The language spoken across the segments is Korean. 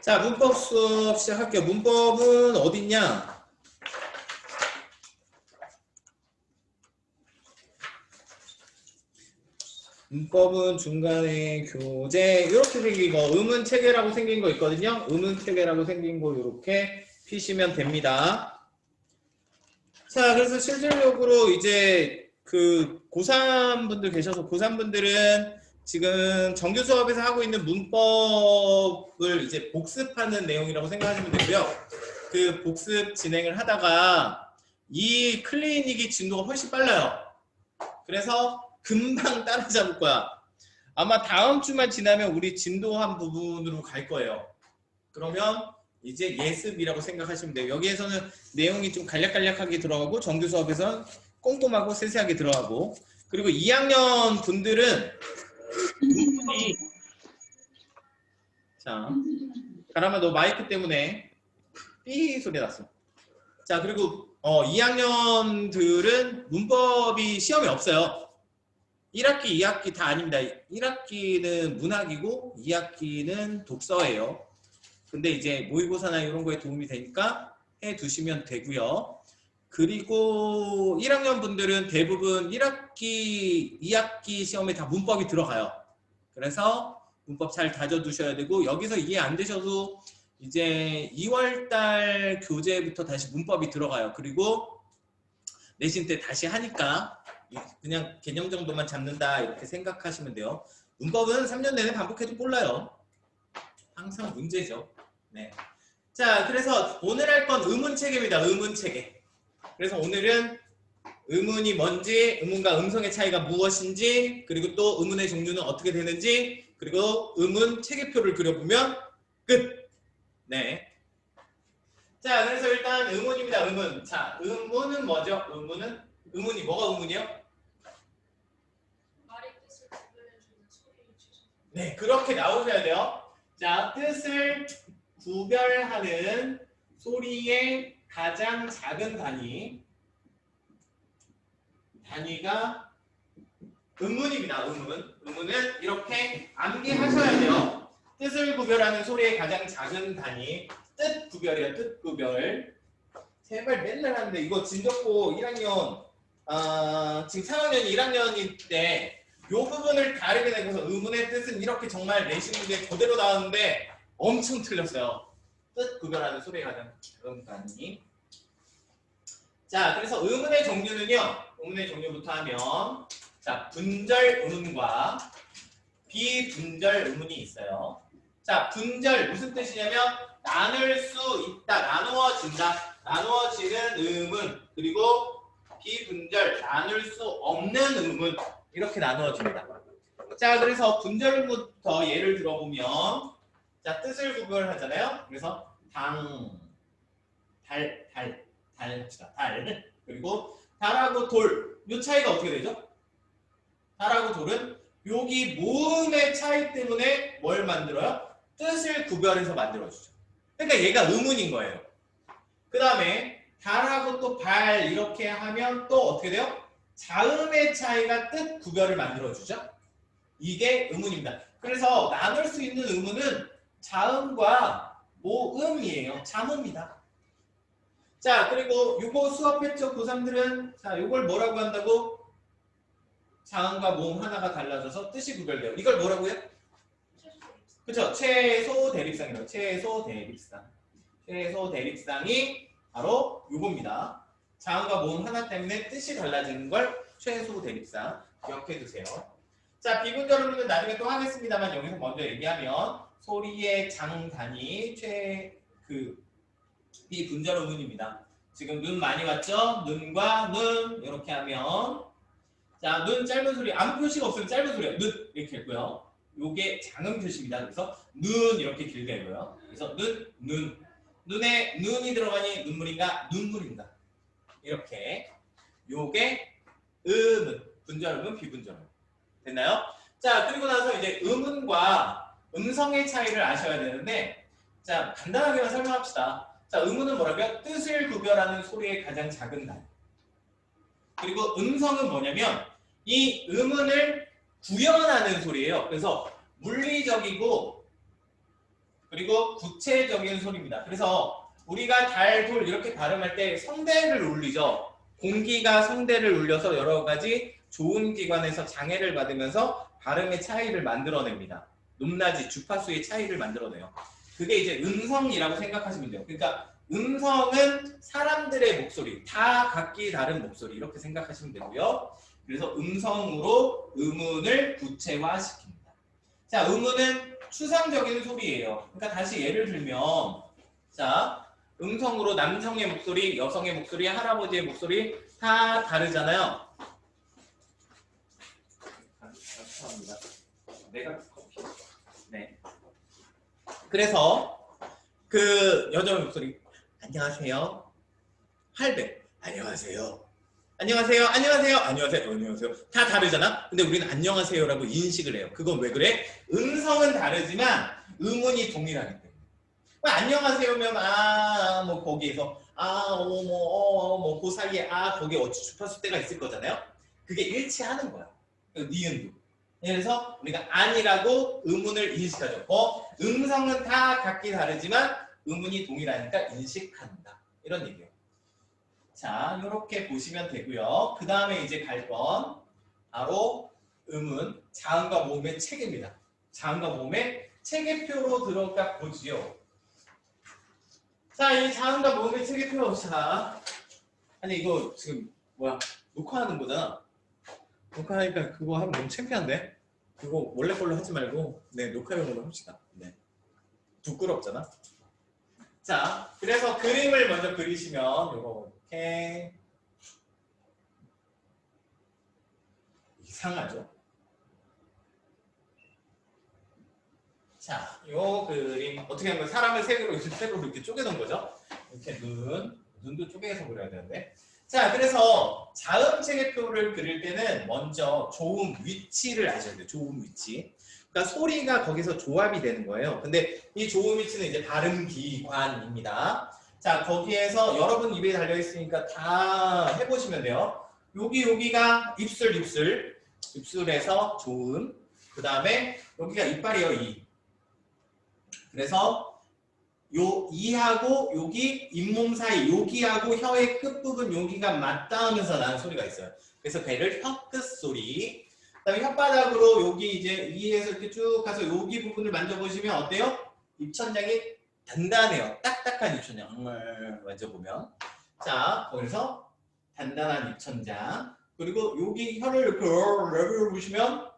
자, 문법 수업 시작할게요. 문법은 어딨냐? 문법은 중간에 교재 이렇게 생긴 거, 의문 체계라고 생긴 거 있거든요. 의문 체계라고 생긴 거 이렇게 피시면 됩니다. 자, 그래서 실질적으로 이제 그 고3 분들 계셔서 고3 분들은 지금 정규 수업에서 하고 있는 문법을 이제 복습하는 내용이라고 생각하시면 되고요. 그 복습 진행을 하다가 이 클리닉이 진도가 훨씬 빨라요. 그래서 금방 따라잡을 거야. 아마 다음 주만 지나면 우리 진도한 부분으로 갈 거예요. 그러면 이제 예습이라고 생각하시면 돼요. 여기에서는 내용이 좀 간략간략하게 들어가고 정규 수업에서는 꼼꼼하고 세세하게 들어가고, 그리고 2학년 분들은 문법이 자, 가람아 너 마이크 때문에 삐 소리 났어. 자, 그리고 2학년들은 문법이 시험이 없어요. 1학기, 2학기 다 아닙니다. 1학기는 문학이고 2학기는 독서예요. 근데 이제 모의고사나 이런 거에 도움이 되니까 해 두시면 되고요. 그리고 1학년 분들은 대부분 1학기, 2학기 시험에 다 문법이 들어가요. 그래서 문법 잘 다져 두셔야 되고, 여기서 이해 안 되셔도 이제 2월달 교재부터 다시 문법이 들어가요. 그리고 내신 때 다시 하니까 그냥 개념 정도만 잡는다 이렇게 생각하시면 돼요. 문법은 3년 내내 반복해도 몰라요. 항상 문제죠. 네. 자, 그래서 오늘 할 건 의문체계입니다. 의문체계. 그래서 오늘은 의문이 뭔지, 의문과 음성의 차이가 무엇인지, 그리고 또 의문의 종류는 어떻게 되는지, 그리고 의문 체계표를 그려보면 끝. 네. 자, 그래서 일단 의문입니다. 의문. 자, 의문은 뭐죠? 의문이 뭐가 의문이요? 네, 그렇게 나오셔야 돼요. 자, 뜻을 구별하는 소리의 가장 작은 단위가 음문입니다. 음문은 이렇게 암기하셔야 돼요. 뜻을 구별하는 소리의 가장 작은 단위, 뜻 구별이에요. 뜻 구별. 제발 맨날 하는데 이거 진적고 1학년 지금 3학년이 1학년일 때 이 부분을 다르게 내고서 의문의 뜻은 이렇게 정말 내신 문제 그대로 나왔는데 엄청 틀렸어요. 뜻 구별하는 소리의 가장 작은 단위. 자, 그래서 의문의 종류는요. 의문의 종류부터 하면 자, 분절 의문과 비분절 의문이 있어요. 자, 분절 무슨 뜻이냐면 나눌 수 있다, 나누어진다, 나누어지는 의문. 그리고 비분절, 나눌 수 없는 의문. 이렇게 나누어집니다. 자, 그래서 분절 의문부터 예를 들어보면 자, 뜻을 구별하잖아요. 그래서 달 합시다. 달. 그리고 달하고 돌. 이 차이가 어떻게 되죠? 달하고 돌은 여기 모음의 차이 때문에 뭘 만들어요? 뜻을 구별해서 만들어주죠. 그러니까 얘가 의문인 거예요. 그 다음에 달하고 또 발 이렇게 하면 또 어떻게 돼요? 자음의 차이가 뜻 구별을 만들어주죠. 이게 의문입니다. 그래서 나눌 수 있는 의문은 자음과 모음이에요. 자음입니다. 자, 그리고 요거 수업했죠? 고3들은 자, 요걸 뭐라고 한다고? 자음과 모음 하나가 달라져서 뜻이 구별돼요. 이걸 뭐라고요? 그렇죠? 최소 대립상이라고. 최소 대립상이 바로 요겁니다. 자음과 모음 하나 때문에 뜻이 달라지는 걸 최소 대립상 기억해 두세요. 자, 비분절 의문은 나중에 또 하겠습니다만 여기서 먼저 얘기하면 소리의 장단위 비분절 의문입니다. 지금 눈 많이 왔죠? 눈과 눈 이렇게 하면 자, 눈 짧은 소리 아무 표시가 없으면 짧은 소리예요. 눈 이렇게 했고요. 요게 장음 표시입니다. 그래서 눈 이렇게 길게 해고요. 그래서 눈에 눈이 들어가니 눈물인가? 눈물입니다. 이렇게 요게 음은 분절 음은 비분절 음 됐나요? 자, 그리고 나서 이제 음은과 음성의 차이를 아셔야 되는데 자, 간단하게만 설명합시다. 자, 음은은 뭐라고요? 뜻을 구별하는 소리의 가장 작은 단위. 그리고 음성은 뭐냐면 이 음은을 구현하는 소리예요. 그래서 물리적이고 그리고 구체적인 소리입니다. 그래서 우리가 달, 돌 이렇게 발음할 때 성대를 울리죠. 공기가 성대를 울려서 여러 가지 좋은 기관에서 장애를 받으면서 발음의 차이를 만들어냅니다. 높낮이, 주파수의 차이를 만들어내요. 그게 이제 음성이라고 생각하시면 돼요. 그러니까 음성은 사람들의 목소리, 다 각기 다른 목소리 이렇게 생각하시면 되고요. 그래서 음성으로 음운을 구체화시킵니다. 자, 음운은 추상적인 소리예요. 그러니까 다시 예를 들면, 자, 음성으로 남성의 목소리, 여성의 목소리, 할아버지의 목소리 다 다르잖아요. 감사합니다. 내가 커피. 네. 그래서 그 여자의 목소리, 안녕하세요. 할배, 안녕하세요. 안녕하세요. 안녕하세요. 안녕하세요. 안녕하세요. 다 다르잖아. 근데 우리는 안녕하세요라고 인식을 해요. 그건 왜 그래? 음성은 다르지만 음운이 동일하기 때문에. 안녕하세요면 뭐 거기에서 그 사이에 거기 어찌 주파수 때가 있을 거잖아요. 그게 일치하는 거야. 니은도. 그래서 우리가 안이라고 음운을 인식하죠. 음성은 다 각기 다르지만 음운이 동일하니까 인식한다. 이런 얘기예요. 자, 이렇게 보시면 되고요. 그 다음에 이제 갈 건 바로 음운, 자음과 모음의 체계입니다. 자음과 모음의 체계표로 들어가 보지요. 자, 이 자음과 모음의 체계표. 자, 아니 이거 지금 녹화하는 거잖아. 녹화하니까 그거 하면 너무 창피한데? 그거 원래 걸로 하지 말고 녹화용으로 합시다. 네. 부끄럽잖아. 자, 그래서 그림을 먼저 그리시면 이렇게 이상하죠? 자, 요 그림 어떻게 하면 사람을 세로로 이렇게 쪼개놓은 거죠? 이렇게 눈도 쪼개서 그려야 되는데. 자, 그래서 자음 체계표를 그릴 때는 먼저 조음 위치를 아셔야 돼요. 조음 위치. 그러니까 소리가 거기서 조합이 되는 거예요. 근데 이 조음 위치는 이제 발음 기관입니다. 자, 거기에서 여러분 입에 달려 있으니까 다 해보시면 돼요. 여기가 입술에서 조음. 그 다음에 여기가 이빨이에요. 이. 그래서 요 이하고 여기 잇몸 사이 여기하고 혀의 끝부분 여기가 맞닿으면서 나는 소리가 있어요. 그래서 걔를 혀끝 소리. 그다음에 혓바닥으로 여기 이제 위에서 이렇게 쭉 가서 여기 부분을 만져보시면 어때요? 입천장이 단단해요. 딱딱한 입천장. 만져보면. 자, 거기서 단단한 입천장. 그리고 여기 혀를 이렇게 보시면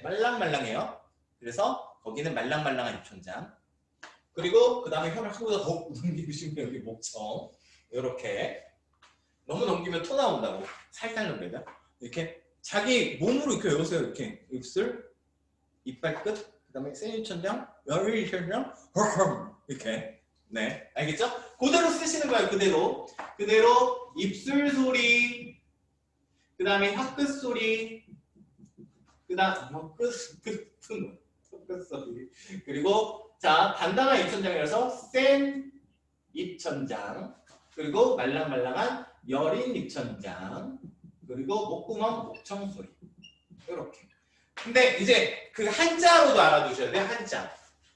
말랑말랑해요. 그래서 거기는 말랑말랑한 입천장. 그리고 그 다음에 혀를 한번 더 넘기시면 여기 목청 이렇게 너무 넘기면 토 나온다고 살짝 넘겨야 이렇게 자기 몸으로 이렇게 외우세요. 이렇게 입술, 이빨 끝, 그 다음에 센 입천장, 열일 입천장, 이렇게 알겠죠? 그대로 쓰시는 거예요. 그대로 입술 소리, 그 다음에 혀끝 소리, 그 다음 끝 소리, 그리고 자, 단단한 입천장이라서 센 입천장, 그리고 말랑말랑한 여린 입천장, 그리고 목구멍 목청 소리. 이렇게. 근데 이제 그 한자로도 알아두셔야 돼요. 한자.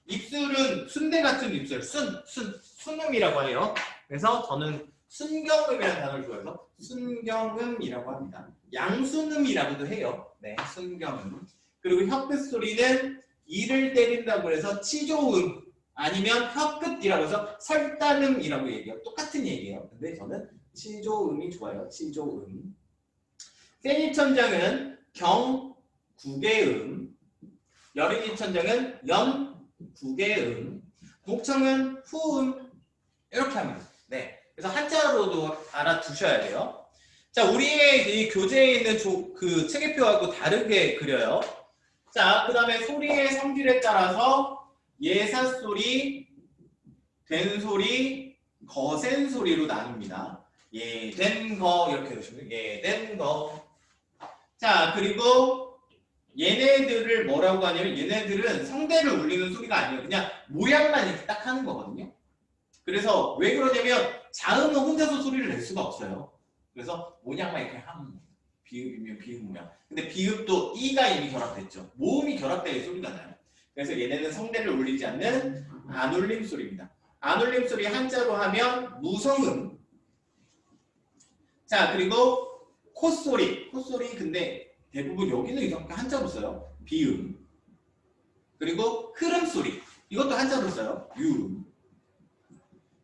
입술은 순대 같은 입술, 순음이라고 해요. 그래서 저는 순경음이라는 단어를 좋아해서 순경음이라고 합니다. 양순음이라고도 해요. 순경음. 그리고 혀끝 소리는 이를 때린다고 해서 치조음 아니면 혀끝이라고 해서 설단음이라고 얘기해요. 똑같은 얘기예요. 근데 저는 치조음이 좋아요. 치조음. 센 입천장은 경국의 여린 입천장은 연국의 목청은 후음 이렇게 합니다. 그래서 한자로도 알아두셔야 돼요. 자, 우리의 이 교재에 있는 그 체계표하고 다르게 그려요. 자, 그 다음에 소리의 성질에 따라서 예삿소리, 된소리, 거센소리로 나눕니다. 예, 된, 거 이렇게 보시면 예, 된, 거. 자, 그리고 얘네들을 뭐라고 하냐면 얘네들은 성대를 울리는 소리가 아니에요. 그냥 모양만 이렇게 딱 하는 거거든요. 그래서 왜 그러냐면 자음은 혼자서 소리를 낼 수가 없어요. 그래서 모양만 이렇게 하는 비읍이면 비읍 모양. 근데 비읍도 이가 이미 결합됐죠. 모음이 결합돼야 소리가 나요. 그래서 얘네는 성대를 울리지 않는 안울림 소리입니다. 안울림 소리 한자로 하면 무성음. 자, 그리고 콧소리. 콧소리 근데 대부분 여기는 이렇게 한자로 써요. 비음. 그리고 흐름 소리. 이것도 한자로 써요. 유음.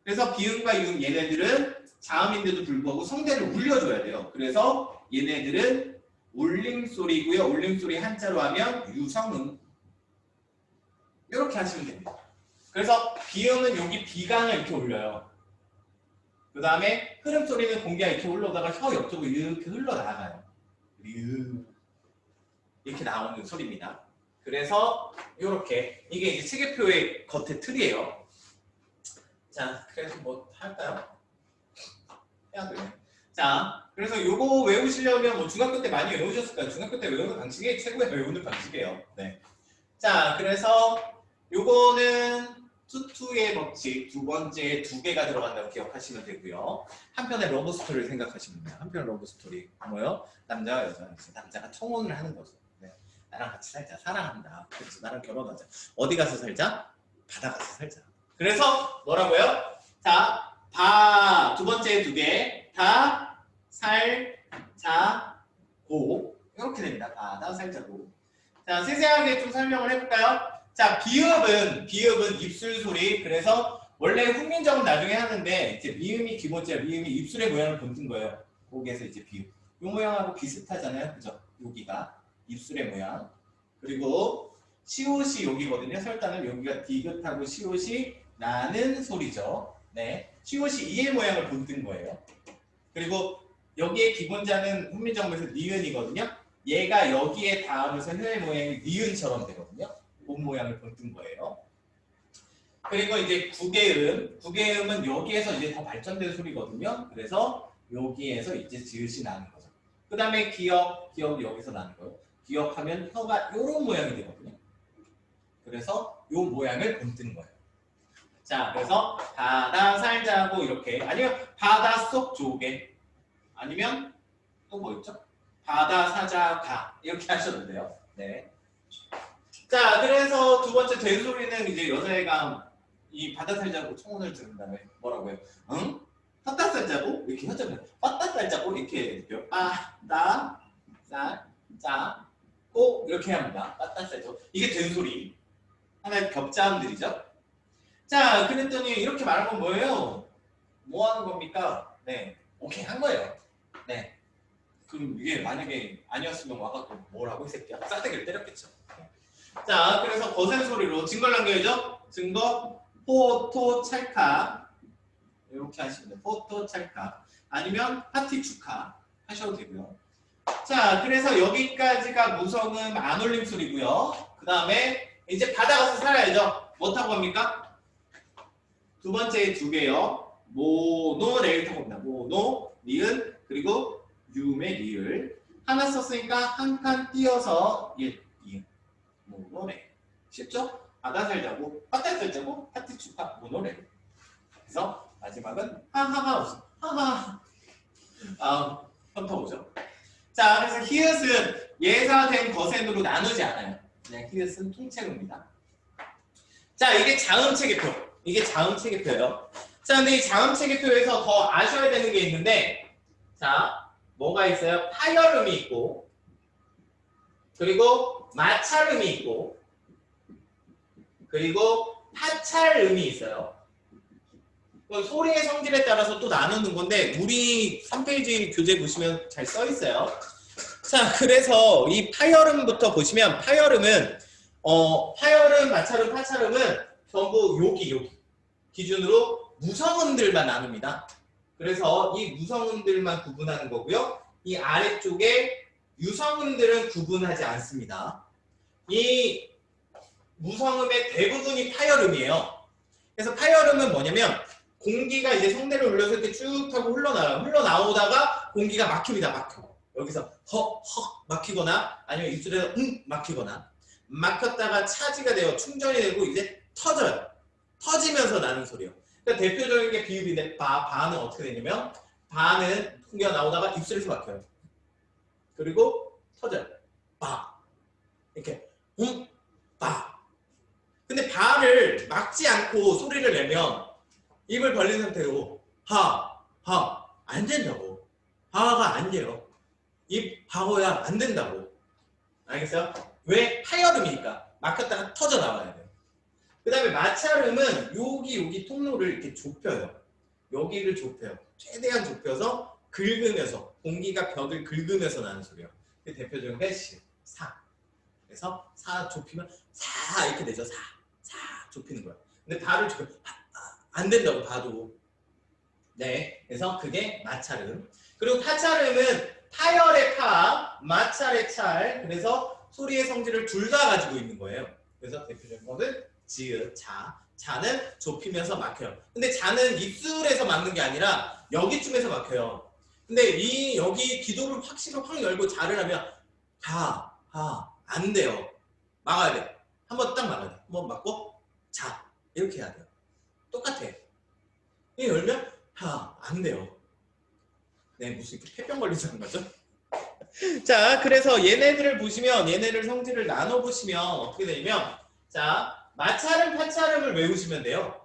그래서 비음과 유음 얘네들은 자음인데도 불구하고 성대를 울려줘야 돼요. 그래서 얘네들은 울림소리고요. 울림소리 한자로 하면 유성음. 이렇게 하시면 됩니다. 그래서 비음은 여기 비강을 이렇게 올려요. 그 다음에 흐름소리는 공기가 이렇게 올라오다가 혀 옆쪽으로 이렇게 흘러나가요. 이렇게 나오는 소리입니다. 그래서 이렇게 이게 이제 체계표의 겉에 틀이에요. 자, 그래서 뭐 할까요? 해야 되네. 자, 그래서 요거 외우시려면 뭐 중학교 때 많이 외우셨을 거예요. 중학교 때 외우는 방식이 최고의 외우는 방식이에요. 네. 자, 그래서 요거는 투투의 법칙 두 번째 두 개가 들어간다고 기억하시면 되고요. 한편의 러브 스토리를 생각하시면 돼요. 한편의 러브 스토리 뭐요? 남자와 여자, 남자가 청혼을 하는 거죠. 네. 나랑 같이 살자, 사랑한다. 그래서 나랑 결혼하자. 어디 가서 살자? 바다 가서 살자. 그래서 뭐라고요? 자, 두 번째 두 개, 다, 살, 자, 고 이렇게 됩니다. 바다, 살, 자, 고. 자, 세세하게 좀 설명을 해볼까요? 자, 비읍은 입술 소리. 그래서 원래 훈민정음 나중에 하는데 이제 미음이 기본이야. 미음이 입술의 모양을 본뜬 거예요. 거기에서 이제 비읍. 이 모양하고 비슷하잖아요, 그죠? 여기가 입술의 모양. 그리고 시옷이 여기거든요. 설단은 여기가 디귿하고 시옷이 나는 소리죠. 네, 시옷이 이의 모양을 본뜬 거예요. 그리고 여기에 기본자는 훈민정음에서 니은이거든요. 얘가 여기에 닿으면서 혀의 모양이 니은처럼 되거든요. 본 모양을 본뜬 거예요. 그리고 이제 구개음은 여기에서 이제 더 발전된 소리거든요. 그래서 여기에서 이제 지읒이 나는 거죠. 그 다음에 기역이 여기서 나는 거예요. 기역하면 혀가 이런 모양이 되거든요. 그래서 이 모양을 본뜬 거예요. 자, 그래서 바다 살자고 이렇게, 아니면 바닷속 조개, 아니면 또 뭐 있죠? 바다 사자 가 이렇게 하셔도 돼요. 네. 자, 그래서 두 번째 된소리는 이제 여자애가 이 바다 살자고 청혼을 들은 다음에 뭐라고요? 응? 헛다 살자고? 이렇게 혀자면 헛다 살자고 이렇게 바다 살자고 이렇게 합니다. 헛다 살자고. 이게 된소리. 하나의 겹자음들이죠. 자, 그랬더니 이렇게 말하면 뭐예요? 뭐 하는 겁니까? 네, 오케이 한 거예요. 네. 그럼 이게 만약에 아니었으면 와갖고 뭐라고 이 새끼야? 싸대기를 때렸겠죠. 자, 그래서 거센 소리로 증거를 남겨야죠. 증거, 포토 찰칵 이렇게 하시면 돼요. 포토 찰칵 아니면 파티 축하 하셔도 되고요. 자, 그래서 여기까지가 무성음 안울림 소리고요. 그 다음에 이제 바다 가서 살아야죠. 뭐 타고 갑니까? 두 번째 두 개요. 모노 레일 타고 갑니다. 모노, 니은, 그리고 유메 리을 하나 썼으니까 한 칸 띄어서 이응 모노레. 쉽죠? 바다 살자고, 바다 살자고, 파티 축하, 모노레. 그래서 마지막은 하하하 웃음. 하하. 험터보죠. 자, 그래서 히읗은 예사된 거센으로 나누지 않아요. 그냥 히읗은 통째로입니다. 자, 이게 자음 체계표. 이게 자음 체계표예요. 자, 근데 이 자음 체계표에서 더 아셔야 되는 게 있는데, 자, 뭐가 있어요? 파열음이 있고, 그리고 마찰음이 있고, 그리고 파찰음이 있어요. 소리의 성질에 따라서 또 나누는 건데 우리 3페이지 교재 보시면 잘 써 있어요. 자, 그래서 이 파열음부터 보시면 파열음은 파열음, 마찰음, 파찰음은 전부 여기 기준으로 무성음들만 나눕니다. 그래서 이 무성음들만 구분하는 거고요. 이 아래쪽에 유성음들은 구분하지 않습니다. 이 무성음의 대부분이 파열음이에요. 그래서 파열음은 뭐냐면 공기가 이제 성대를 울려서 이렇게 쭉 하고 흘러나오다가 공기가 막힙니다. 막혀. 여기서 헉 막히거나 아니면 입술에서 막히거나 막혔다가 차지가 되어 충전이 되고 이제 터져요. 터지면서 나는 소리요. 그러니까 대표적인 게 비읍인데 바는 어떻게 되냐면 바는 공기가 나오다가 입술에서 막혀요. 그리고 터져요. 바 이렇게 바. 근데 발을 막지 않고 소리를 내면 입을 벌린 상태로 하 안 된다고. 하가 안 돼요. 입 하고야 안 된다고. 알겠어요? 왜? 파열음이니까 막혔다가 터져 나와야 돼요. 그 다음에 마찰음은 여기 통로를 이렇게 좁혀요. 여기를 좁혀요. 최대한 좁혀서 긁으면서 공기가 벽을 긁으면서 나는 소리예요. 그 대표적인 게 시, 사. 그래서 사 좁히면 사 이렇게 되죠. 사 좁히는 거야. 근데 발을 좁혀 안 된다고 봐도. 네, 그래서 그게 마찰음. 그리고 타찰음은 타열의 타, 마찰의 찰. 그래서 소리의 성질을 둘 다 가지고 있는 거예요. 그래서 대표적인 것은 지읒, 자. 자는 좁히면서 막혀요. 근데 자는 입술에서 막는 게 아니라 여기쯤에서 막혀요. 근데 여기 기도를 확실히 확 열고 자를 하면 안 돼요. 막아야 돼. 한번 딱 막아야 돼. 한번 막고 자 이렇게 해야 돼요. 똑같아. 이 열면 안 돼요. 네, 무슨 이렇게 폐병 걸리자는 거죠? 자, 그래서 얘네들을 보시면 얘네들 성질을 나눠 보시면 어떻게 되냐면 자, 마찰음, 타찰음을 외우시면 돼요.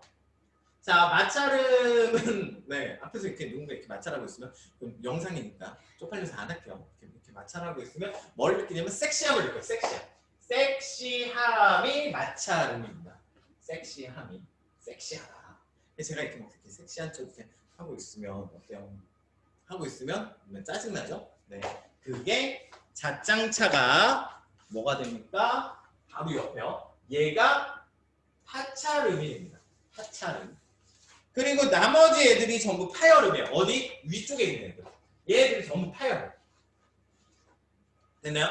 자, 마찰음은 네, 앞에서 이렇게 누군가 이렇게 마찰하고 있으면 영상이니까 쪽팔려서 안 할게요. 이렇게 마찰하고 있으면 뭘 느끼냐면 섹시함을 느껴요. 섹시함이 마찰음입니다. 섹시함이 섹시하다. 제가 이렇게 막 이렇게 섹시한 척 이렇게 하고 있으면 어때요? 하고 있으면 짜증나죠? 네, 그게 자짱차가 뭐가 됩니까? 바로 옆에요. 얘가 타찰음입니다. 타찰음. 그리고 나머지 애들이 전부 파열음이에요. 어디? 위쪽에 있는 애들. 얘들이 전부 파열음. 됐나요?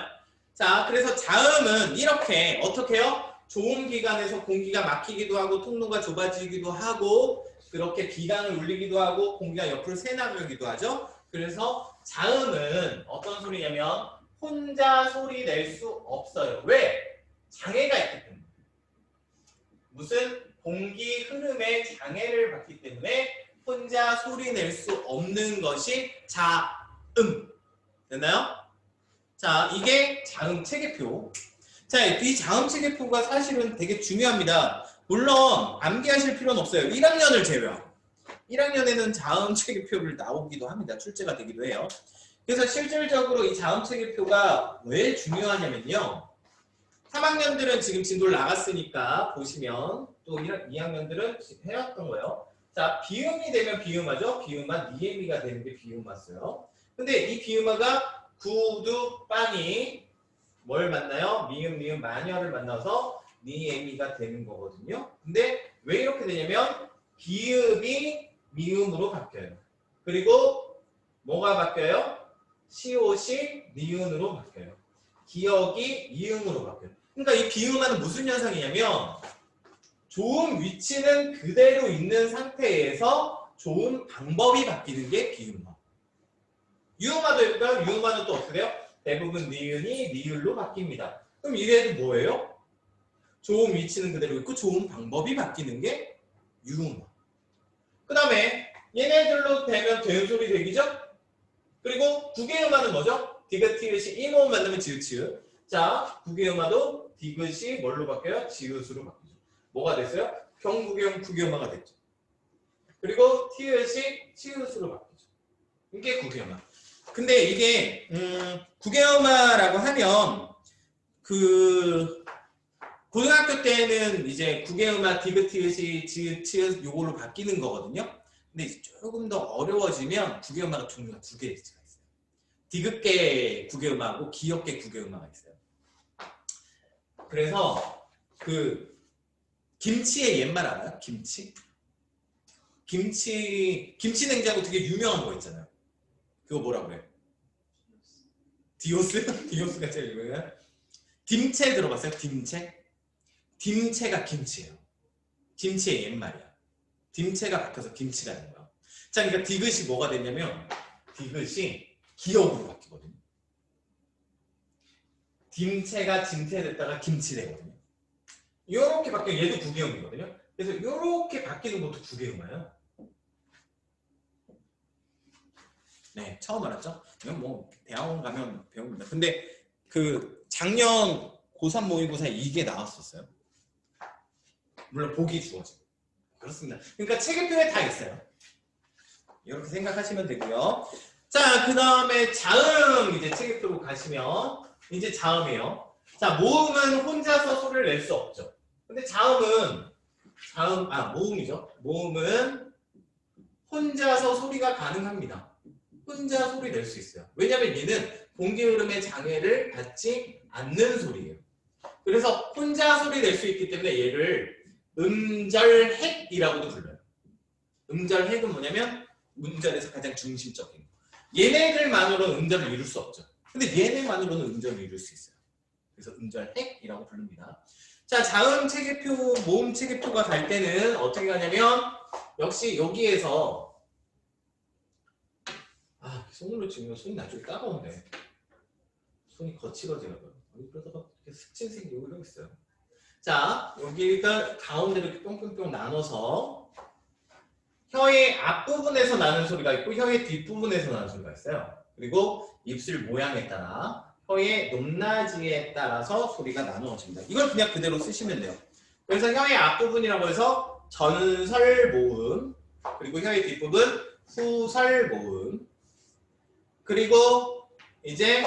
자, 그래서 자음은 이렇게 어떻게 해요? 좋은 기관에서 공기가 막히기도 하고 통로가 좁아지기도 하고 그렇게 기강을 울리기도 하고 공기가 옆으로 새나가기도 하죠. 그래서 자음은 어떤 소리냐면 혼자 소리 낼 수 없어요. 왜? 장애가 있기 때문에. 무슨 공기 흐름에 장애를 받기 때문에 혼자 소리 낼 수 없는 것이 자음. 됐나요? 자, 이게 자음 체계표. 자, 이 자음 체계표가 사실은 되게 중요합니다. 물론 암기하실 필요는 없어요. 1학년을 제외하고. 1학년에는 자음 체계표를 나오기도 합니다. 출제가 되기도 해요. 그래서 실질적으로 이 자음 체계표가 왜 중요하냐면요. 3학년들은 지금 진도를 나갔으니까 보시면 또 2학년들은 해왔던 거예요. 자, 비음이 되면 비음하죠. 비음화, 니에미가 되는 게 비음화어요. 근데 이 비음화가 구두, 빵이 뭘 만나요? 미음, 니음, 마녀를 만나서 니에미가 되는 거거든요. 근데 왜 이렇게 되냐면 비음이 미음으로 바뀌어요. 그리고 뭐가 바뀌어요? 시옷이 니은으로 바뀌어요. 기억이 이음으로 바뀌어요. 그러니까 이 비음화는 무슨 현상이냐면 좋은 위치는 그대로 있는 상태에서 좋은 방법이 바뀌는 게 비음화. 유음화도 해볼까요? 유음화는 또 어떻게 돼요? 대부분 니은이 니을로 바뀝니다. 그럼 이래도 뭐예요? 좋은 위치는 그대로 있고 좋은 방법이 바뀌는 게 유음화. 그 다음에 얘네들로 되면 되는 소리 되기죠? 그리고 국외음화는 뭐죠? 디귿, 티귿이 이모음 만나면 지읒, 치읒. 자, 국외음화도 디귿이 뭘로 바뀌어요? 지읒으로 바뀌죠. 뭐가 됐어요? 경국외음, 국외음화가 됐죠. 그리고 티읒이 치읒으로 바뀌죠. 이게 국외음화. 근데 이게 국외음화라고 하면 그 고등학교 때는 이제 국외음화 디귿, 티귿이 지읒, 치읒 요걸로 바뀌는 거거든요. 근데 조금 더 어려워지면 국외음화가 종류가 두 개가 있어요. 디귿계 국외음화하고 기역계 국외음화가 있어요. 그래서 그 김치의 옛말 알아요? 김치 냉장고 되게 유명한 거 있잖아요. 그거 뭐라 그래요? 디오스? 디오스가 제일 유명해요. 딤체 들어봤어요? 딤체? 딤체가 김치예요. 김치의 옛말이야. 딤체가 바뀌어서 김치가 되는 거야. 자, 그러니까 디귿이 뭐가 됐냐면 디귿이 기역으로 바뀌거든요. 딤체가 짐체 됐다가 김치 되거든요. 이렇게 바뀌어 얘도 국외음이거든요. 그래서 이렇게 바뀌는 것도 국외음이에요. 네, 처음 알았죠? 이건 뭐 대학원 가면 배웁니다. 근데 그 작년 고3 모의고사에 이게 나왔었어요. 물론 복이 주어지고. 그렇습니다. 그러니까 체계표에 다 있어요. 이렇게 생각하시면 되고요. 자, 그 다음에 자음 이제 체계표로 가시면 이제 자음이에요. 자, 모음은 혼자서 소리를 낼 수 없죠. 근데 모음이죠. 모음은 혼자서 소리가 가능합니다. 혼자 소리 낼 수 있어요. 왜냐면 얘는 공기 흐름의 장애를 받지 않는 소리예요. 그래서 혼자 소리 낼 수 있기 때문에 얘를 음절핵이라고도 불러요. 음절핵은 뭐냐면 음절에서 가장 중심적인 거. 얘네들만으로는 음절을 이룰 수 없죠. 근데 얘네만으로는 음절을 이룰 수 있어요. 그래서 음절핵이라고 부릅니다. 자, 자음 체계표, 모음 체계표가 갈 때는 어떻게 가냐면 역시 여기에서 손으로 찍으면 손이 나중에 따가운데 손이 거칠어지나봐요. 그러다가 이렇게 스친 생기고 이러고 있어요. 자, 여기가 가운데로 이렇게 뿅뿅뿅 나눠서 혀의 앞부분에서 나는 소리가 있고 혀의 뒷부분에서 나는 소리가 있어요. 그리고 입술 모양에 따라 혀의 높낮이에 따라서 소리가 나누어집니다. 이걸 그냥 그대로 쓰시면 돼요. 그래서 혀의 앞부분이라고 해서 전설모음, 그리고 혀의 뒷부분 후설모음, 그리고 이제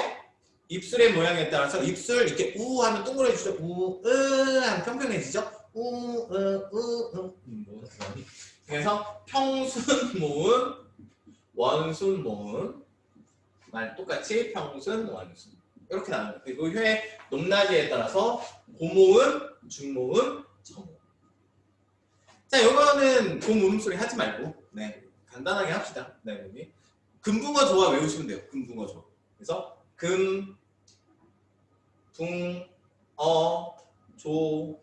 입술의 모양에 따라서 입술 이렇게 우 하면 동그래지죠. 우, 으 하면 평평해지죠. 우, 으, 그래서 평순 모음, 원순 모음 말 똑같이 평순, 원순 이렇게 나눠요. 그리고 혀의 높낮이에 따라서 고모음, 중모음, 저모음. 자, 이거는 고모음 소리 하지 말고 간단하게 합시다. 여기 금붕어 조화 외우시면 돼요. 금붕어 조화. 그래서 금, 붕, 어, 조,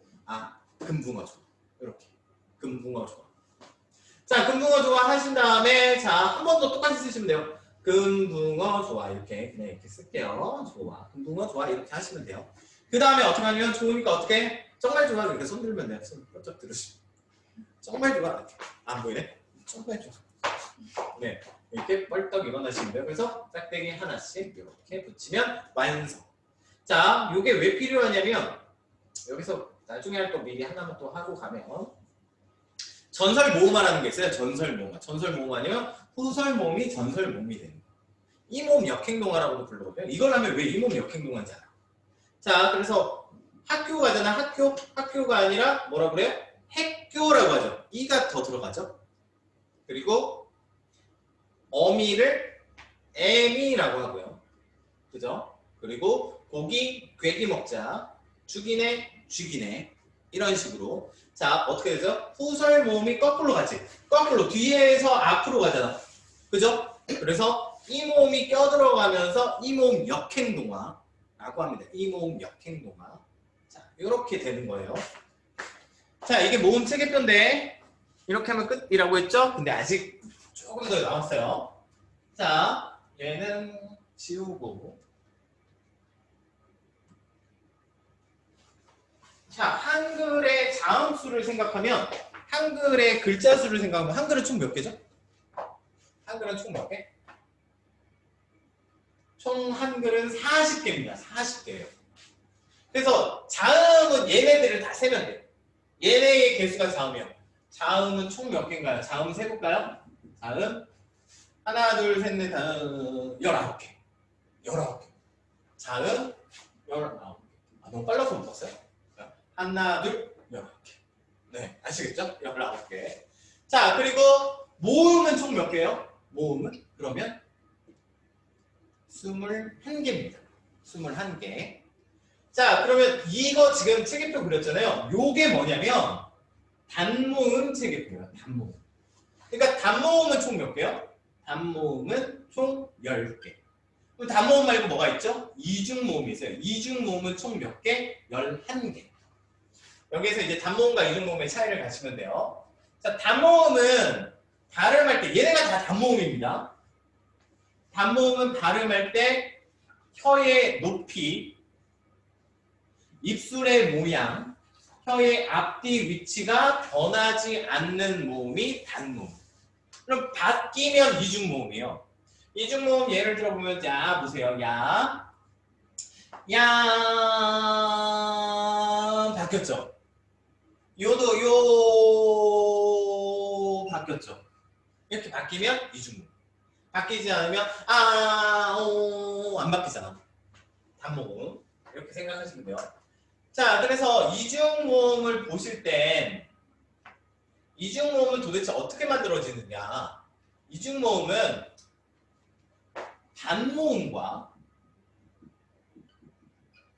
금붕어 조화. 이렇게 금붕어 조화. 자, 금붕어 조화 하신 다음에 한 번 더 똑같이 쓰시면 돼요. 금붕어 조화 이렇게 그냥 이렇게 쓸게요. 조화, 금붕어 조화 이렇게 하시면 돼요. 그 다음에 어떻게 하냐면 좋으니까 어떻게 정말 좋아 이렇게 손 들면 돼요. 손 뻗쩍 들으시면 정말 좋아. 안 보이네? 정말 좋아. 네, 이렇게 뻘떡 일어나시면 돼요. 그래서 짝대기 하나씩 이렇게 붙이면 완성. 자, 이게 왜 필요하냐면 여기서 나중에 할 거 미리 하나만 또 하고 가면 전설모음화라는 게 있어요. 전설모음화. 전설모음화 아니면 후설모음이 전설모음이 되는 거예요. 이모음 역행동화라고도 불러거든요. 이걸 하면 왜 이모음 역행동화인지 알아요. 자, 그래서 학교 가잖아. 학교가 아니라 뭐라 그래요? 핵교라고 하죠. 이가 더 들어가죠. 그리고 어미를 애미라고 하고요. 그죠? 그리고 고기, 괴기 먹자. 죽이네, 쥐기네. 이런 식으로. 자, 어떻게 되죠? 후설 모음이 거꾸로 가지. 거꾸로 뒤에서 앞으로 가잖아. 그죠? 그래서 이 모음이 껴들어가면서 이 모음 역행동화라고 합니다. 이 모음 역행동화. 자, 이렇게 되는 거예요. 자, 이게 모음 체계표인데 이렇게 하면 끝이라고 했죠? 근데 아직 조금 더 남았어요. 자, 얘는 지우고. 자, 한글의 자음수를 생각하면 한글의 글자 수를 생각하면 한글은 총 몇 개죠? 한글은 총 몇 개? 총 한글은 40개입니다. 40개예요. 그래서 자음은 얘네들을 다 세면 돼요. 얘네의 개수가 자음이요. 자음은 총 몇 개인가요? 자음 세볼까요? 자음 하나, 둘, 셋, 넷, 19개. 19개. 자음 19개. 너무 빨라서 못 봤어요? 하나, 둘, 19개. 네, 아시겠죠? 19개. 자, 그리고 모음은 총 몇 개예요? 모음은? 그러면 21개입니다. 21개. 자, 그러면 이거 지금 체계표 그렸잖아요. 요게 뭐냐면 단모음 체계표예요. 단모음. 그러니까 단모음은 총 몇 개요? 단모음은 총 10개. 그럼 단모음 말고 뭐가 있죠? 이중모음이 있어요. 이중모음은 총 몇 개? 11개. 여기에서 이제 단모음과 이중모음의 차이를 가시면 돼요. 자, 단모음은 발음할 때 얘네가 다 단모음입니다. 단모음은 발음할 때 혀의 높이, 입술의 모양, 혀의 앞뒤 위치가 변하지 않는 모음이 단모음. 그럼 바뀌면 이중모음이에요. 이중모음 예를 들어보면 야 보세요. 야 바뀌었죠. 요도 요 바뀌었죠. 이렇게 바뀌면 이중모음. 바뀌지 않으면 안 바뀌잖아. 단모음. 이렇게 생각하시면 돼요. 자, 그래서 이중모음을 보실 땐 이중모음은 도대체 어떻게 만들어지느냐? 이중모음은 단모음과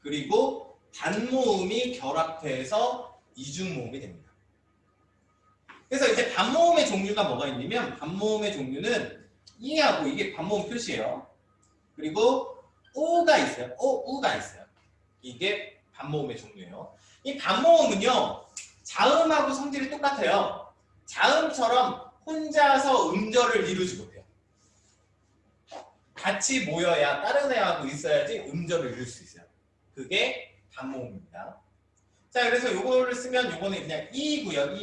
그리고 단모음이 결합해서 이중모음이 됩니다. 그래서 이제 반모음의 종류가 뭐가 있냐면 반모음의 종류는 이하고 이게 반모음 표시예요. 그리고 오가 있어요. 우가 있어요. 이게 반모음의 종류예요. 이 반모음은요. 자음하고 성질이 똑같아요. 자음처럼 혼자서 음절을 이루지 못해요. 같이 모여야 다른 애하고 있어야지 음절을 이룰 수 있어요. 그게 반모음입니다. 자, 그래서 요거를 쓰면 요거는 그냥 이고요.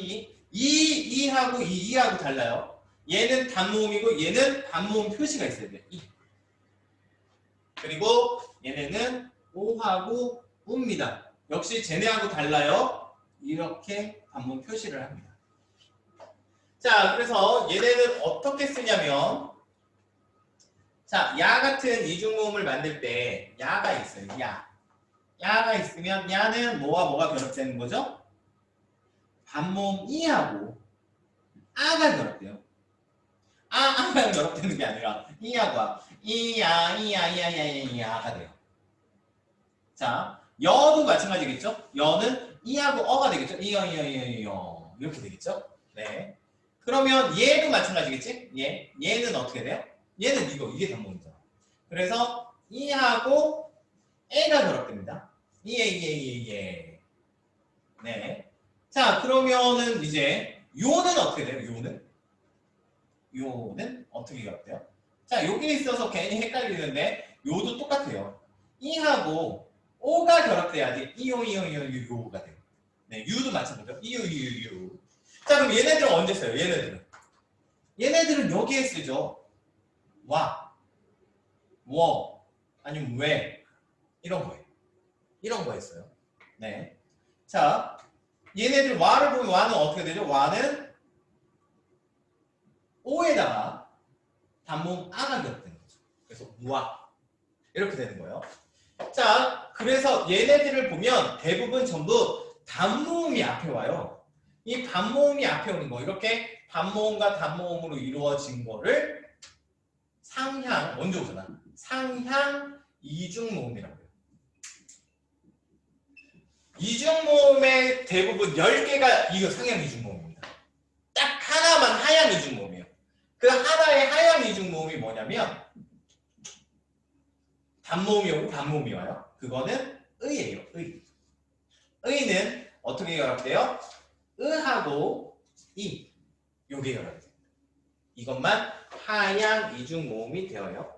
이하고 이하고 달라요. 얘는 단모음이고 얘는 반모음 표시가 있어야 돼요. 이. 그리고 얘네는 오하고 우입니다. 역시 쟤네하고 달라요. 이렇게 반모음 표시를 합니다. 자, 그래서 얘네는 어떻게 쓰냐면 자, 야 같은 이중모음을 만들 때 야가 있어요. 야가 있으면 야는 뭐와 뭐가 결합되는 거죠? 반모음 이하고 아가 결합돼요. 아가 결합되는 게 아니라 이하고 이야가 돼요. 자, 여도 마찬가지겠죠? 여는 이하고 어가 되겠죠? 이어 이렇게 되겠죠? 네. 그러면 얘도 마찬가지겠지? 얘는 어떻게 돼요? 얘는 이게 단모음이잖아. 그래서 이하고 애가 결합됩니다. 예. 네. 자, 그러면은 이제 요는 어떻게 돼요? 요는 어떻게 결합돼요? 자, 여기 있어서 괜히 헷갈리는데 요도 똑같아요. 이하고 오가 결합돼야지 요가 돼요. 네, 유도 마찬가지죠. 유. 자, 그럼 얘네들은 언제 써요? 얘네들은 여기에 쓰죠. 와, 워, 아니면 왜 이런 거에 써요. 네. 자, 얘네들 와를 보면 와는 어떻게 되죠? 와는 오에다가 단모음 아가 결합되는 거죠. 그래서 우와 이렇게 되는 거예요. 자, 그래서 얘네들을 보면 대부분 전부 단모음이 앞에 와요. 이 단모음이 앞에 오는 거 이렇게 단모음과 단모음으로 이루어진 거를 상향 먼저 오잖아. 상향 이중모음이라고 해요. 이중모음의 대부분 10개가 이거 상향 이중모음입니다. 딱 하나만 하향 이중모음이에요. 그 하나의 하향 이중모음이 뭐냐면 단모음이 오고 반모음이 와요. 그거는 의예요. 의는 어떻게 결합돼요? 의하고 이 요게 결합이 됩니다. 이것만 하향 이중모음이 되어요.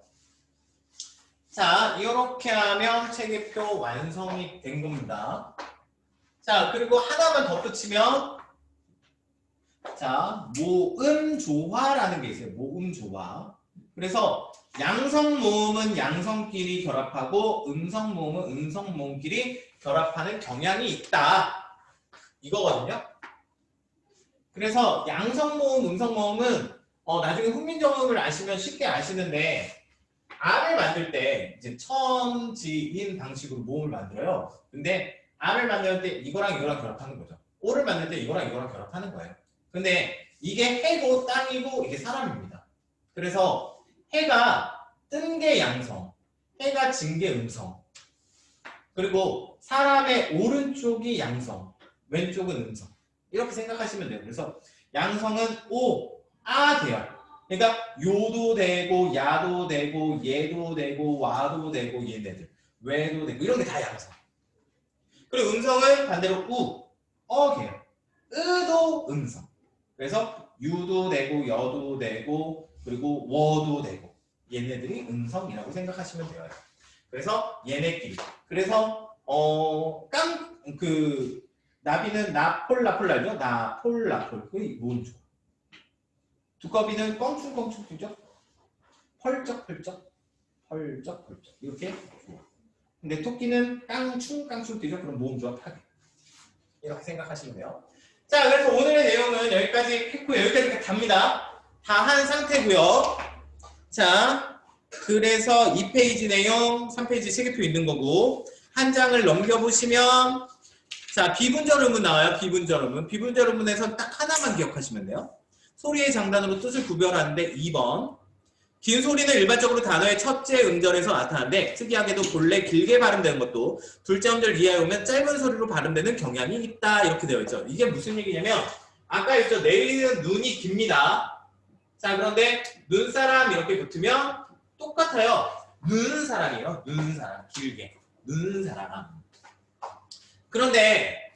자, 이렇게 하면 체계표 완성이 된 겁니다. 자, 그리고 하나만 덧붙이면 자, 모음조화라는 게 있어요. 모음조화. 그래서 양성모음은 양성끼리 결합하고 음성모음은 음성모음끼리 결합하는 경향이 있다. 이거거든요. 그래서 양성모음, 음성모음은 나중에 훈민정음을 아시면 쉽게 아시는데 R을 만들 때 이제 첨지인 방식으로 모음을 만들어요. 근데 R을 만들 때 이거랑 결합하는 거죠. O를 만들 때 이거랑 결합하는 거예요. 근데 이게 해고 땅이고 이게 사람입니다. 그래서 해가 뜬 게 양성, 해가 진 게 음성. 그리고 사람의 오른쪽이 양성, 왼쪽은 음성. 이렇게 생각하시면 돼요. 그래서 양성은 오, 아 계열. 그러니까 요도 되고 야도 되고 얘도 되고 와도 되고 얘네들 왜도 되고 이런 게 다 양성. 그리고 음성은 반대로 우, 계열. 으도 음성. 그래서 유도 되고 여도 되고 그리고 워도 되고 얘네들이 음성이라고 생각하시면 돼요. 그래서 얘네끼리. 그래서 나비는 나폴라폴 알죠? 나폴라폴. 그게 뭔지. 두꺼비는 껑충껑충 뛰죠? 펄쩍펄쩍 이렇게 좋아. 근데 토끼는 깡충깡충 뛰죠? 그럼 모음조합 하게. 이렇게 생각하시면 돼요. 자, 그래서 오늘의 내용은 여기까지 했고 여기까지 답니다. 다 한 상태고요. 자, 그래서 2페이지 내용, 3페이지 체계표 있는 거고 한 장을 넘겨보시면 자, 비분절음은 나와요. 비분절음은. 비분절음문에서 딱 하나만 기억하시면 돼요. 소리의 장단으로 뜻을 구별하는데 2번. 긴 소리는 일반적으로 단어의 첫째 음절에서 나타나는데 특이하게도 본래 길게 발음되는 것도 둘째 음절 이하에 오면 짧은 소리로 발음되는 경향이 있다. 이렇게 되어 있죠. 이게 무슨 얘기냐면 아까 했죠. 내리는 눈이 깁니다. 자, 그런데 눈사람 이렇게 붙으면 똑같아요. 눈 사람이에요. 눈 사람. 길게. 눈 사람. 그런데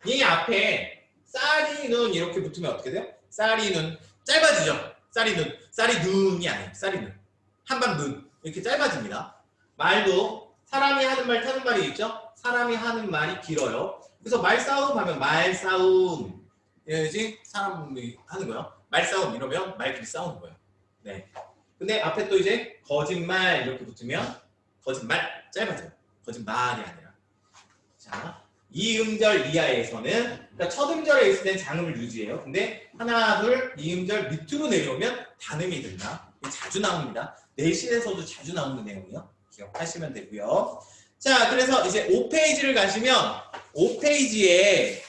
이 앞에 쌀이 눈 이렇게 붙으면 어떻게 돼요? 쌀이 눈 짧아지죠? 쌀이 눈, 쌀이 눈이 아니에요. 쌀이 눈. 한방 눈 이렇게 짧아집니다. 말도 사람이 하는 말 타는 말이 있죠? 사람이 하는 말이 길어요. 그래서 말싸움 하면 말싸움 이래야지 사람이 하는 거예요. 말싸움 이러면 말끼리 싸우는 거예요. 네. 근데 앞에 또 이제 거짓말 이렇게 붙으면 거짓말 짧아져요. 거짓말이 아니라. 자. 이 음절 이하에서는 그러니까 첫 음절에 있을 땐 장음을 유지해요. 근데 하나, 둘, 이 음절 밑으로 내려오면 단음이 된다. 자주 나옵니다. 내신에서도 자주 나오는 내용이요. 기억하시면 되고요. 자, 그래서 이제 5페이지를 가시면 5페이지에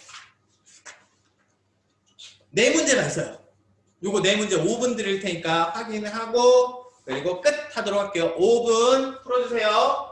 네 문제가 있어요. 요거 네 문제 5분 드릴 테니까 확인을 하고 그리고 끝 하도록 할게요. 5분 풀어주세요.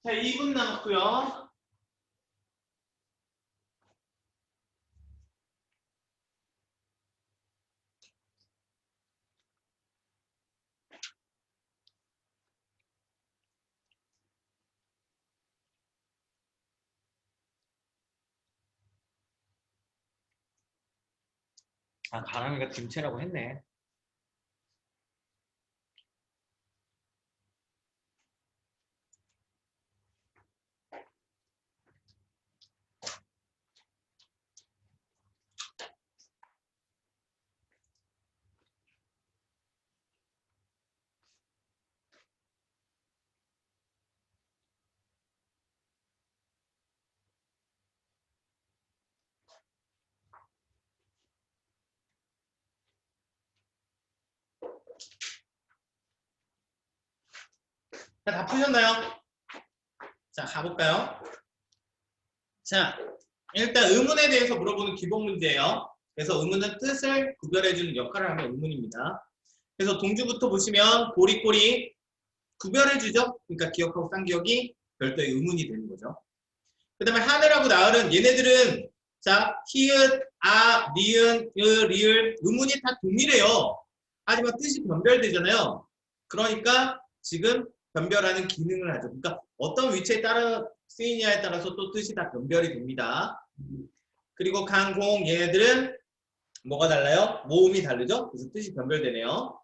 자, 2분 남았고요. 아, 가람이가 김치라고 했네. 자, 다 푸셨나요? 자, 가볼까요? 자, 일단 의문에 대해서 물어보는 기본 문제예요. 그래서 의문은 뜻을 구별해주는 역할을 하는 의문입니다. 그래서 동주부터 보시면 고리꼬리 구별해주죠. 그러니까 기억하고 쌍기억이 별도의 의문이 되는 거죠. 그 다음에 하늘하고 나을은 얘네들은 자, 히읗, 아, 니은, 리을 의문이 다 동일해요. 하지만 뜻이 변별되잖아요. 그러니까 지금 변별하는 기능을 하죠. 그러니까 어떤 위치에 따라 쓰이냐에 따라서 또 뜻이 다 변별이 됩니다. 그리고 강, 공 얘네들은 뭐가 달라요? 모음이 다르죠? 그래서 뜻이 변별되네요.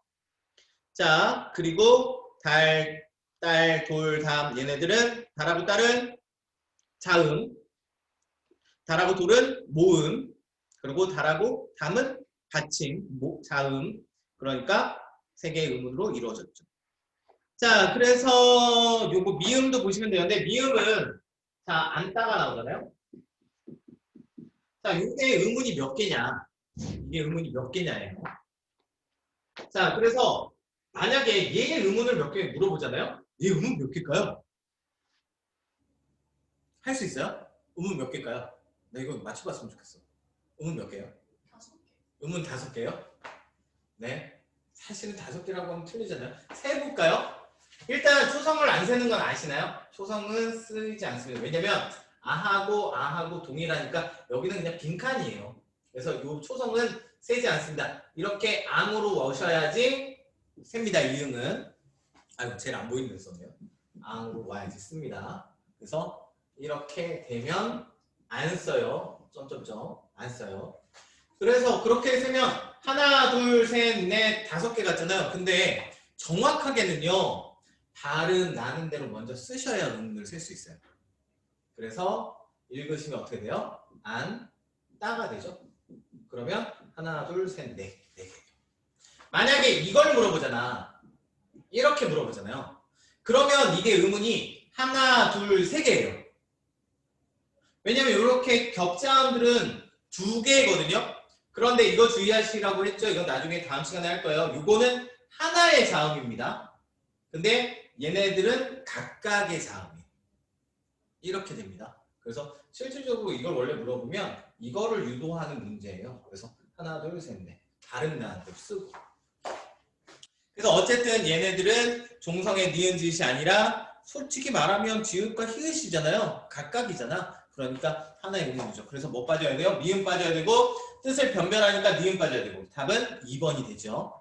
자, 그리고 달, 딸, 돌, 담 얘네들은 달하고 딸은 자음, 달하고 돌은 모음, 그리고 달하고 담은 받침, 자음. 그러니까 세 개의 의문으로 이루어졌죠. 자, 그래서 요거 미음도 보시면 되는데 미음은 자, 안따가 나오잖아요. 자, 이게 의문이 몇 개냐? 이게 의문이 몇 개냐예요. 자, 그래서 만약에 얘의 의문을 몇 개 물어보잖아요. 얘 의문 몇 개일까요? 할 수 있어요? 의문 몇 개일까요? 나 이거 맞춰봤으면 좋겠어. 의문 몇 개요? 5개. 의문 5개요? 네. 사실은 5개라고 하면 틀리잖아요. 세볼까요? 일단 초성을 안 세는 건 아시나요? 초성은 쓰이지 않습니다. 왜냐면 아하고 동일하니까 여기는 그냥 빈칸이에요. 그래서 이 초성은 세지 않습니다. 이렇게 앙으로 오셔야지 셉니다. 이응은. 아이고 제일 안 보이는 데 썼네요. 앙으로 와야지 씁니다. 그래서 이렇게 되면 안 써요. 점점점 안 써요. 그래서 그렇게 세면 하나, 둘, 셋, 넷, 5개 같잖아요. 근데 정확하게는요. 발음 나는 대로 먼저 쓰셔야 의문을 셀 수 있어요. 그래서 읽으시면 어떻게 돼요? 안, 따가 되죠. 그러면 하나, 둘, 셋, 넷, 4개. 만약에 이걸 물어보잖아. 이렇게 물어보잖아요. 그러면 이게 의문이 하나, 둘, 3개예요. 왜냐면 이렇게 격자음들은 2개거든요. 그런데 이거 주의하시라고 했죠. 이건 나중에 다음 시간에 할 거예요. 이거는 하나의 자음입니다. 근데 얘네들은 각각의 자음이에요. 이렇게 됩니다. 그래서 실질적으로 이걸 원래 물어보면 이거를 유도하는 문제예요. 그래서 하나, 둘, 셋, 넷. 발음 나는 대로 쓰고. 그래서 어쨌든 얘네들은 종성의 니은지읒이 아니라 솔직히 말하면 지읒과 히읗이잖아요. 각각이잖아. 그러니까 하나의 의문이죠. 그래서 뭐 빠져야 돼요? 미음 빠져야 되고 뜻을 변별하니까 니은 빠져야 되고 답은 2번이 되죠.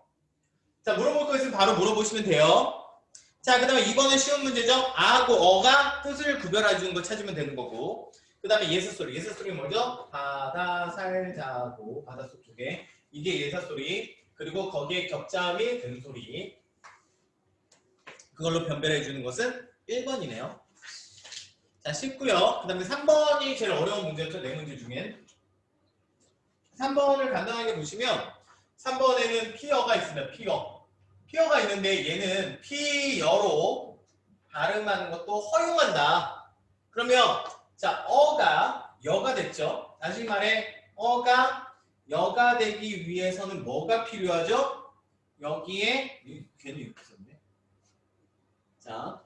자, 물어볼 거 있으면 바로 물어보시면 돼요. 자, 그 다음에 2번은 쉬운 문제죠. 아하고 어가 뜻을 구별해주는 거 찾으면 되는 거고 그 다음에 예사소리. 예사소리는 뭐죠? 바다 살자고 바닷속 쪽에 이게 예사소리. 그리고 거기에 격자음이 된 소리. 그걸로 변별해주는 것은 1번이네요. 자, 쉽고요. 그 다음에 3번이 제일 어려운 문제였죠. 4문제 중엔. 3번을 간단하게 보시면 3번에는 피어가 있습니다. 피어. 피어가 있는데 얘는 피여로 발음하는 것도 허용한다. 그러면 자, 어가 여가 됐죠. 다시 말해 어가 여가 되기 위해서는 뭐가 필요하죠? 여기에 괜히 이렇게 썼네. 자,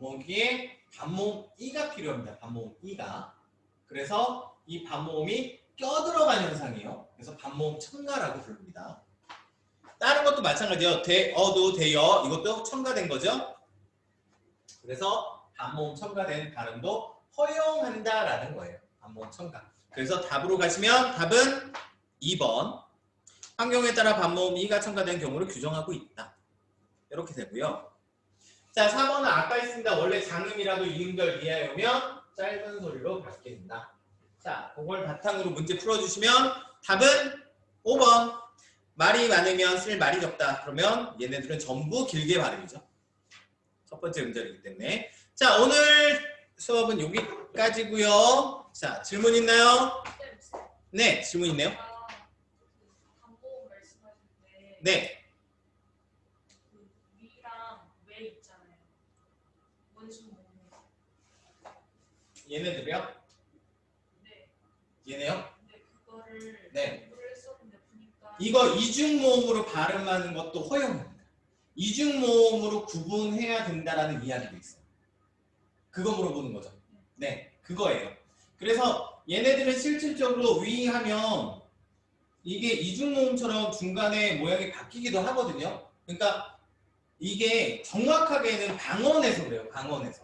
여기에 반모음 이가 필요합니다. 반모음 이가. 그래서 이 반모음이 껴들어간 현상이에요. 그래서 반모음 첨가라고 부릅니다. 다른 것도 마찬가지예요. 대어도 대여 이것도 첨가된 거죠. 그래서 반모음 첨가된 발음도 허용한다라는 거예요. 반모음 첨가. 그래서 답으로 가시면 답은 2번. 환경에 따라 반모음 이가 첨가된 경우를 규정하고 있다. 이렇게 되고요. 자, 4번은 아까 있습니다. 원래 장음이라도 이음절 이하에 오면 짧은 소리로 바뀐다. 자, 그걸 바탕으로 문제 풀어주시면 답은 5번. 말이 많으면 쓸 말이 적다. 그러면 얘네들은 전부 길게 발음이죠. 첫 번째 음절이기 때문에. 자, 오늘 수업은 여기까지고요. 자, 질문 있나요? 네, 질문 있네요. 반모음 말씀하실 때 네. 그 위랑 외 있잖아요. 원수 모음. 얘네들이요? 네. 얘네요? 근데 그거를 네. 공부를 했었는데 보니까 이거 이중모음으로 발음하는 것도 허용합니다. 이중모음으로 구분해야 된다라는 이야기도 있어요. 그거 물어보는 거죠. 네, 그거예요. 그래서 얘네들은 실질적으로 위하면 이게 이중모음처럼 중간에 모양이 바뀌기도 하거든요. 그러니까 이게 정확하게는 방언에서 그래요. 방언에서.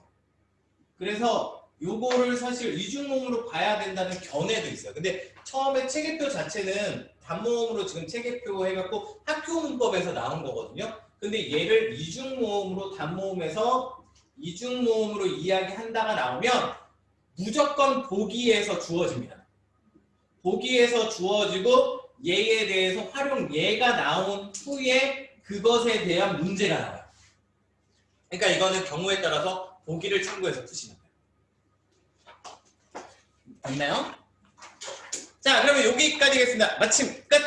그래서 요거를 사실 이중모음으로 봐야 된다는 견해도 있어요. 근데 처음에 체계표 자체는 단모음으로 지금 체계표 해갖고 학교 문법에서 나온 거거든요. 근데 얘를 이중모음으로 단모음에서 이중모음으로 이야기한다가 나오면 무조건 보기에서 주어집니다. 보기에서 주어지고 얘에 대해서 활용 예가 나온 후에 그것에 대한 문제가 나와요. 그러니까 이거는 경우에 따라서 보기를 참고해서 푸시는 거예요. 됐나요? 자, 그러면 여기까지겠습니다. 마침 끝!